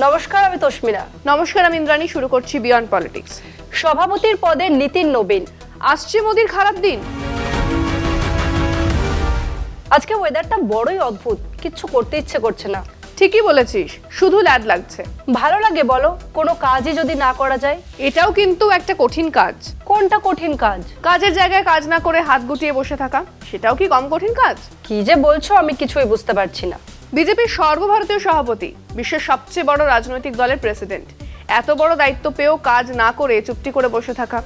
নমস্কার, আমি তস্মিনা। নমস্কার, আমি ইন্দ্রাণী। শুরু করছি বিয়ন্ড পলিটিক্স। সভাপতির পদে নীতিন নবীন। আসছে মোদির খারাপ দিন। আজকে ওয়েদারটা বড়ই অদ্ভুত, কিচ্ছু করতে ইচ্ছে করছে না। ঠিকই বলেছিস, শুধু ল্যাদ লাগছে। ভালো লাগে বলো, কোনো কাজই যদি না করা যায়। এটাও কিন্তু একটা কঠিন কাজ। কোনটা কঠিন কাজ? কাজের জায়গায় কাজ না করে হাত গুটিয়ে বসে থাকা, সেটাও কি কম কঠিন কাজ? কি যে বলছো, আমি কিছুই বুঝতে পারছি না। বিজেপির সর্বভারতীয় সভাপতি, বিশ্বের সবচেয়ে বড় রাজনৈতিক দলের প্রেসিডেন্ট, এত বড় দায়িত্ব পেয়েও কাজ না করে চুপটি করে বসে থাকা,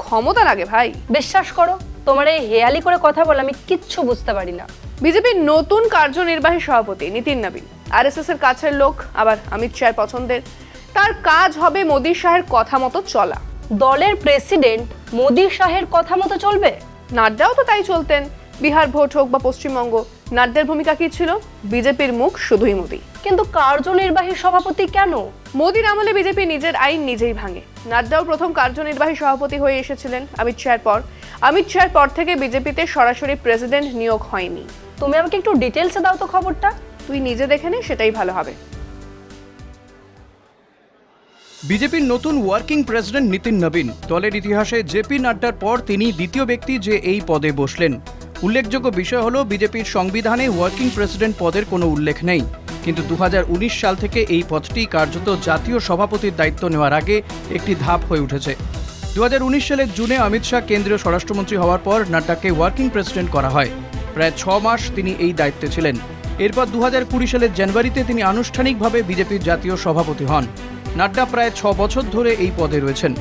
ক্ষমতা লাগে ভাই। বিশ্বাস করো, তোমার এই হেয়ালি করে কথা বলে আমি কিচ্ছু বুঝতে পারি না। বিজেপির নতুন কার্যনির্বাহী সভাপতি নীতিন নবীন, আরএসএস এর কাছের লোক, আবার অমিত শাহের পছন্দের। তার কাজ হবে মোদি শাহের কথা মতো চলা। দলের প্রেসিডেন্ট মোদি শাহের কথা মতো চলবে? নাড্ডাও তো তাই চলতেন। বিহার ভোট হোক বা পশ্চিমবঙ্গ, নাড্ডার ভূমিকা কি ছিল? বিজেপির মুখ শুধুই মোদি। কিন্তু কার্যনির্বাহী সভাপতি কেন? মোদির আমলে বিজেপি নিজের আইন নিজেই ভাঙে। নাড্ডাও প্রথম কার্যনির্বাহী সভাপতি হয়ে এসেছিলেন অমিত শাহের পর। অমিত শাহের পর থেকে বিজেপিতে সরাসরি প্রেসিডেন্ট নিয়োগ হয়নি। তুমি আমাকে একটু ডিটেলসে দাও তো খবরটা। তুই নিজে দেখে নে, সেটাই ভালো হবে। বিজেপির নতুন ওয়ার্কিং প্রেসিডেন্ট নীতিন নবীন। দলের ইতিহাসে জেপি নাড্ডার পর তিনি দ্বিতীয় ব্যক্তি যে এই পদে বসলেন। উল্লেখযোগ্য বিষয় হলো, বিজেপির সংবিধানে ওয়ার্কিং প্রেসিডেন্ট পদের কোনো উল্লেখ নেই, কিন্তু 2019 সাল থেকে এই পদটি কার্যত জাতীয় সভাপতির দায়িত্ব নেওয়ার আগে একটি ধাপ হয়ে উঠেছে। 2019 সালের জুনে অমিত শাহ কেন্দ্রীয় স্বরাষ্ট্রমন্ত্রী হওয়ার পর নাড্ডাকে ওয়ার্কিং প্রেসিডেন্ট করা হয়। প্রায় 6 মাস তিনি এই দায়িত্বে ছিলেন। এরপর 2020 সালের জানুয়ারিতে তিনি আনুষ্ঠানিকভাবে বিজেপির জাতীয় সভাপতি হন। নাড্ডা প্রায় 6 বছর ধরে এই পদে রয়েছেন।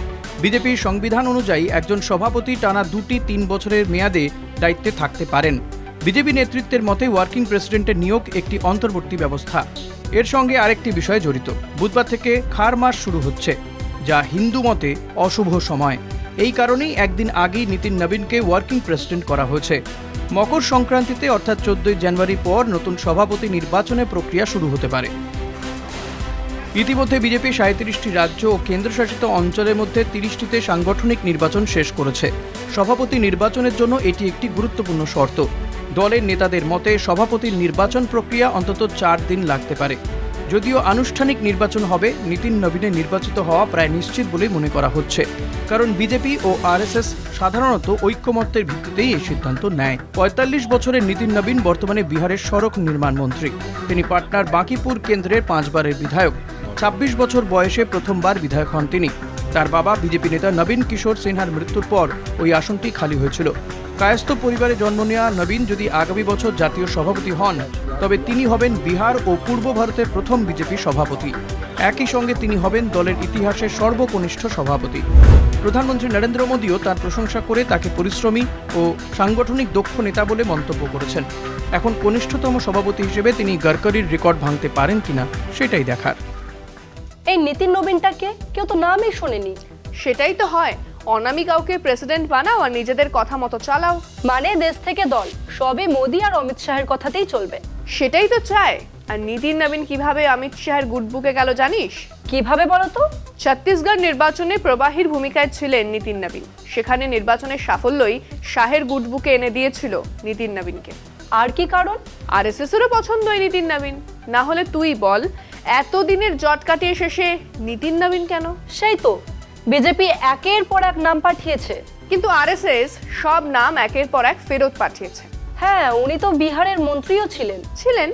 বিজেপির সংবিধান অনুযায়ী একজন সভাপতি টানা 2-3 বছরের মেয়াদে দায়িত্বে থাকতে পারেন। বিজেপি নেতৃত্বের মতে ওয়ার্কিং প্রেসিডেন্টের নিয়োগ একটি অন্তর্বর্তী ব্যবস্থা। এর সঙ্গে আরেকটি বিষয় জড়িত। বুধবার থেকে খার মাস শুরু হচ্ছে, যা হিন্দু মতে অশুভ সময়। এই কারণেই একদিন আগেই নীতিন নবীনকে ওয়ার্কিং প্রেসিডেন্ট করা হয়েছে। মকর সংক্রান্তিতে অর্থাৎ 14 জানুয়ারি পর নতুন সভাপতি নির্বাচনের প্রক্রিয়া শুরু হতে পারে। ইতিমধ্যে বিজেপি 37টি রাজ্য ও কেন্দ্রশাসিত অঞ্চলের মধ্যে 30টিতে সাংগঠনিক নির্বাচন শেষ করেছে। সভাপতি নির্বাচনের জন্য এটি একটি গুরুত্বপূর্ণ শর্ত। দলের নেতাদের মতে সভাপতির নির্বাচন প্রক্রিয়া অন্তত 4 দিন লাগতে পারে। যদিও আনুষ্ঠানিক নির্বাচন হবে, নীতিন নবীনের নির্বাচিত হওয়া প্রায় নিশ্চিত বলে মনে করা হচ্ছে, কারণ বিজেপি ও আরএসএস সাধারণত ঐক্যমত্যের ভিত্তিতেই এই সিদ্ধান্ত নেয়। 45 বছরের নীতিন নবীন বর্তমানে বিহারের সড়ক নির্মাণ মন্ত্রী। তিনি পাটনার বাঁকিপুর কেন্দ্রের 5 বারের বিধায়ক। 26 বছর বয়সে প্রথমবার বিধায়ক হন তিনি। তার বাবা বিজেপি নেতা নবীন কিশোর সিনহার মৃত্যুর পর ওই আসনটি খালি হয়েছিল। কায়স্থ পরিবারে জন্ম নেওয়া নবীন যদি আগামী বছর জাতীয় সভাপতি হন, তবে তিনি হবেন বিহার ও পূর্ব ভারতের প্রথম বিজেপি সভাপতি। একই সঙ্গে তিনি হবেন দলের ইতিহাসের সর্বকনিষ্ঠ সভাপতি। প্রধানমন্ত্রী নরেন্দ্র মোদীও তার প্রশংসা করে তাকে পরিশ্রমী ও সাংগঠনিক দক্ষ নেতা বলে মন্তব্য করেছেন। এখন কনিষ্ঠতম সভাপতি হিসেবে তিনি গডকারির রেকর্ড ভাঙতে পারেন কিনা, সেটাই দেখার। এই নীতিন নবীনটাকে কেউ তো নামই শোনেনি। সেটাই তো হয়, অনামী কাউকে প্রেসিডেন্ট বানাও আর নিজেদের কথা মতো চালাও। মানে দেশ থেকে দল সবই মোদি আর অমিত শাহের কথাতেই চলবে। সেটাই তো চায়। আর নীতিন নবীন কিভাবে অমিত শাহের গুডবুকে গেল জানিস? কিভাবে বলো তো? ছত্তিশগড় নির্বাচনে প্রবাহীর ভূমিকায় ছিলেন নীতিন নবীন। সেখানে নির্বাচনের সাফল্যই শাহের গুডবুকে এনে দিয়েছিল নীতিন নবীনকে। আর কি কারণ? আরএসএস এরও পছন্দ এই নীতিন নবীন। না হলে তুই বল, এতদিনের জট কাটিয়ে শেষে নীতিন নবীন কেন? সেই তো, বিজেপি একের পর এক নাম পাঠিয়েছে, কিন্তু আরএসএস সব নাম একের পর এক ফেরত পাঠিয়েছে। হ্যাঁ, উনি তো বিহারের মন্ত্রীও ছিলেন।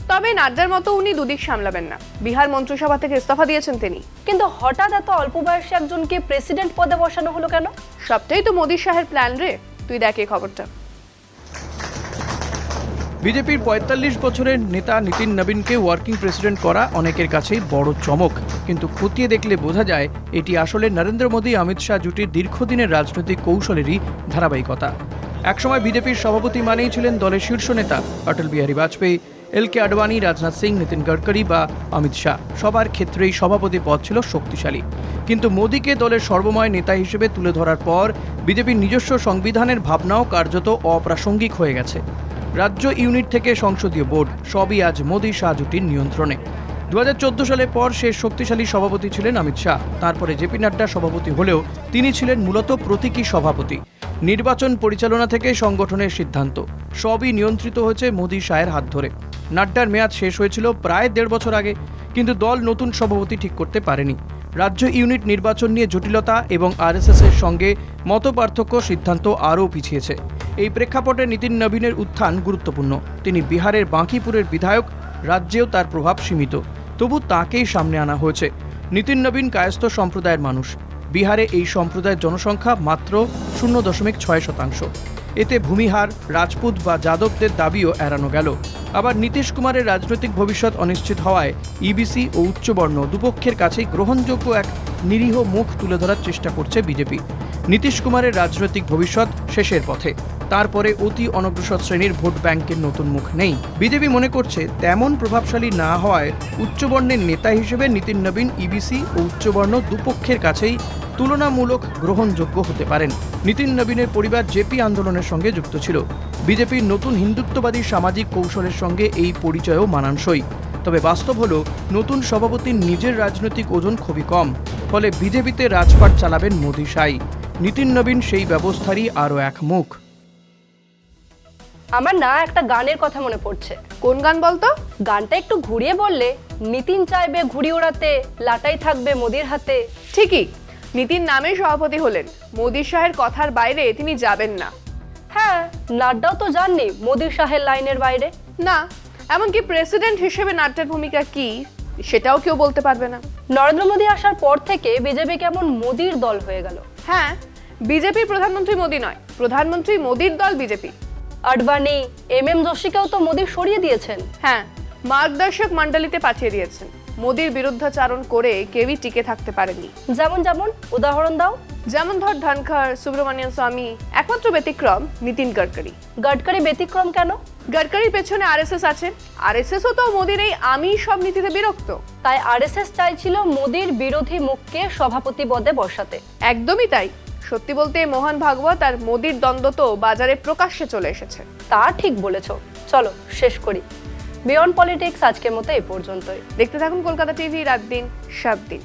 তবে নাড্ডার মতো উনি দুদিক সামলাবেন না। বিহার মন্ত্রিসভা থেকে ইস্তফা দিয়েছেন তিনি। কিন্তু হঠাৎ এত অল্প বয়সী একজনকে প্রেসিডেন্ট পদে বসানো হলো কেন? সবটাই তো মোদি শাহের প্ল্যান রে। তুই দেখ এই খবরটা। বিজেপির 45 বছরের নেতা নীতিন নবীনকে ওয়ার্কিং প্রেসিডেন্ট করা অনেকের কাছেই বড় চমক, কিন্তু খতিয়ে দেখলে বোঝা যায় এটি আসলে নরেন্দ্র মোদী অমিত শাহ জুটির দীর্ঘদিনের রাজনৈতিক কৌশলেরই ধারাবাহিকতা। একসময় বিজেপির সভাপতি মানেই ছিলেন দলের শীর্ষ নেতা অটল বিহারী বাজপেয়ী, এলকে আডবাণী, রাজনাথ সিং, নীতিন গডকরি বা অমিত শাহ। সবার ক্ষেত্রেই সভাপতি পদ ছিল শক্তিশালী। কিন্তু মোদীকে দলের সর্বময় নেতা হিসেবে তুলে ধরার পর বিজেপির নিজস্ব সংবিধানের ভাবনাও কার্যত অপ্রাসঙ্গিক হয়ে গেছে। রাজ্য ইউনিট থেকে সংসদীয় বোর্ড সবই আজ মোদী শাহ জুটির নিয়ন্ত্রণে। 2014 সালের পর শেষ শক্তিশালী সভাপতি ছিলেন অমিত শাহ। তারপরে জেপি নাড্ডা সভাপতি হলেও তিনি ছিলেন মূলত প্রতীকী সভাপতি। নির্বাচন পরিচালনা থেকে সংগঠনের সিদ্ধান্ত সবই নিয়ন্ত্রিত হয়েছে মোদী শাহের হাত ধরে। নাড্ডার মেয়াদ শেষ হয়েছিল প্রায় 1.5 বছর আগে, কিন্তু দল নতুন সভাপতি ঠিক করতে পারেনি। রাজ্য ইউনিট নির্বাচন নিয়ে জটিলতা এবং আরএসএসের সঙ্গে মতপার্থক্য সিদ্ধান্ত আরও পিছিয়েছে। এই প্রেক্ষাপটে নীতিন নবীনের উত্থান গুরুত্বপূর্ণ। তিনি বিহারের বাঁকিপুরের বিধায়ক, রাজ্যেও তার প্রভাব সীমিত, তবু তাকেই সামনে আনা হয়েছে। নীতিন নবীন কায়স্থ সম্প্রদায়ের মানুষ। বিহারে এই সম্প্রদায়ের জনসংখ্যা মাত্র 0.6%। এতে ভূমিহার, রাজপুত বা যাদবদের দাবিও এড়ানো গেল। আবার নীতিশ কুমারের রাজনৈতিক ভবিষ্যৎ অনিশ্চিত হওয়ায় ইবিসি ও উচ্চবর্ণ দুপক্ষের কাছেই গ্রহণযোগ্য এক নিরীহ মুখ তুলে ধরার চেষ্টা করছে বিজেপি। নীতিশ কুমারের রাজনৈতিক ভবিষ্যৎ শেষের পথে। তারপরে অতি অনগ্রসর শ্রেণীর ভোট ব্যাংকের নতুন মুখ নেই। বিজেপি মনে করছে তেমন প্রভাবশালী না হওয়ায় উচ্চবর্ণের নেতা হিসেবে নীতিন নবীন ইবিসি ও উচ্চবর্ণ দুপক্ষের কাছেই তুলনামূলক গ্রহণযোগ্য হতে পারেন। নীতিন নবীনের পরিবার জেপি আন্দোলনের সঙ্গে যুক্ত ছিল। বিজেপির নতুন হিন্দুত্ববাদী সামাজিক কৌশলের সঙ্গে এই পরিচয়ও মানানসই। তবে বাস্তব হলো, নতুন সভাপতির নিজের রাজনৈতিক ওজন খুবই কম। ফলে বিজেপিতে রাজপাট চালাবেন মোদি সাই। নীতিন নবীন সেই ব্যবস্থারই আরও এক মুখ। আমার না একটা গানের কথা মনে পড়ছে। কোন গান বলতো? গানটা একটু ঘুরিয়ে বললে, নিতিন চাইবে ঘুড়ি ওড়াতে, লাটাই থাকবে মোদির হাতে। ঠিকই, নীতিন নামে সভাপতি হলেন, মোদি শাহের কথার বাইরে তিনি যাবেন না। হ্যাঁ, নাড্ডাও তো জাননি মোদির শাহের লাইনের বাইরে। না, এমনকি প্রেসিডেন্ট হিসেবে নাড্ডার ভূমিকা কি সেটাও কেউ বলতে পারবে না। নরেন্দ্র মোদী আসার পর থেকে বিজেপি কেমন মোদির দল হয়ে গেল। হ্যাঁ, বিজেপির প্রধানমন্ত্রী মোদি নয়, প্রধানমন্ত্রী মোদির দল বিজেপি। আডবাণী, এম জোশীকেও তো মোদি সরিয়ে দিয়েছেন। হ্যাঁ, মার্গদর্শক মণ্ডলীতে পাঠিয়ে দিয়েছেন। মোদির বিরুদ্ধাচারণ করে কেউই টিকে থাকতে পারেনি। যেমন যেমন উদাহরণ দাও। যেমন ধর ধনখড়, সুব্রমণিয়ান স্বামী, একমাত্র ব্যতিক্রম নীতিন গডকরি। গডকরি ব্যতিক্রম কেন? গডকরির পেছনে আরএসএস আছে। আরএসএসও তো মোদির এই আমি সব নীতিতে বিরক্ত। তাই আরএসএস চাইছিল মোদির বিরোধী মুখকে সভাপতি পদে বসাতে। একদমই তাই। সত্যি বলতে মোহন ভাগবত আর মোদির দ্বন্দ্ব তো বাজারে প্রকাশ্যে চলে এসেছে। তা ঠিক বলেছ। চলো শেষ করি। বিয়ন্ড পলিটিক্স আজকের মতো এই পর্যন্তই। দেখতে থাকুন কলকাতা টিভি, রাত দিন সব দিন।